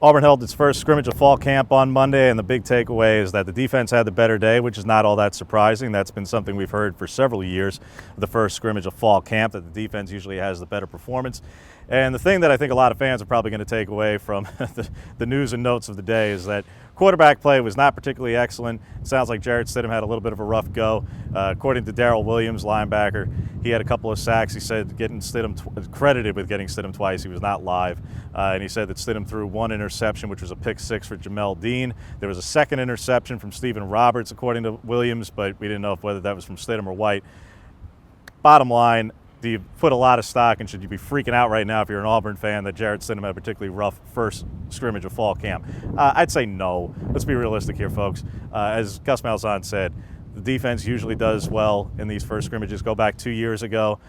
Auburn held its first scrimmage of fall camp on Monday, and the big takeaway is that the defense had the better day, which is not all that surprising. That's been something we've heard for several years, the first scrimmage of fall camp, that the defense usually has the better performance. And the thing that I think a lot of fans are probably going to take away from the news and notes of the day is that quarterback play was not particularly excellent. It sounds like Jarrett Stidham had a little bit of a rough go. According to Darrell Williams, linebacker, he had a couple of sacks. He said credited with getting Stidham twice. He was not live. And he said that Stidham threw one interception, which was a pick six for Jamel Dean. There was a second interception from Stephen Roberts, according to Williams, but we didn't know whether that was from Stidham or White. Bottom line, do you put a lot of stock, and should you be freaking out right now if you're an Auburn fan that Jarrett Stidham had a particularly rough first scrimmage of fall camp? I'd say no. Let's be realistic here, folks. As Gus Malzahn said, the defense usually does well in these first scrimmages. Go back 2 years ago.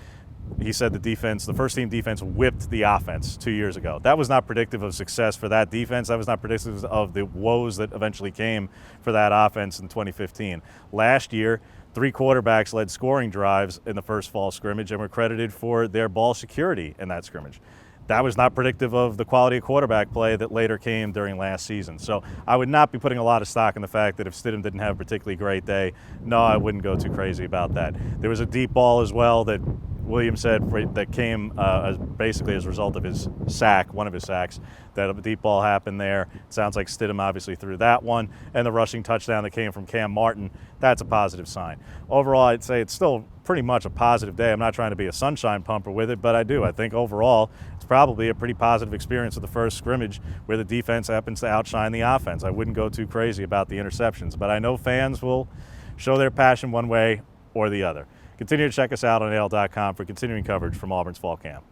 He said the first team defense whipped the offense 2 years ago. That was not predictive of success for that defense. That was not predictive of the woes that eventually came for that offense in 2015. Last year, 3 quarterbacks led scoring drives in the first fall scrimmage and were credited for their ball security in that scrimmage. That was not predictive of the quality of quarterback play that later came during last season. So I would not be putting a lot of stock in the fact that if Stidham didn't have a particularly great day, no, I wouldn't go too crazy about that. There was a deep ball as well that Williams said that came basically as a result of his sack, one of his sacks, that a deep ball happened there. It sounds like Stidham obviously threw that one, and the rushing touchdown that came from Cam Martin, that's a positive sign. Overall, I'd say it's still pretty much a positive day. I'm not trying to be a sunshine pumper with it, but I think overall it's probably a pretty positive experience of the first scrimmage where the defense happens to outshine the offense. I wouldn't go too crazy about the interceptions, but I know fans will show their passion one way or the other. Continue to check us out on AL.com for continuing coverage from Auburn's fall camp.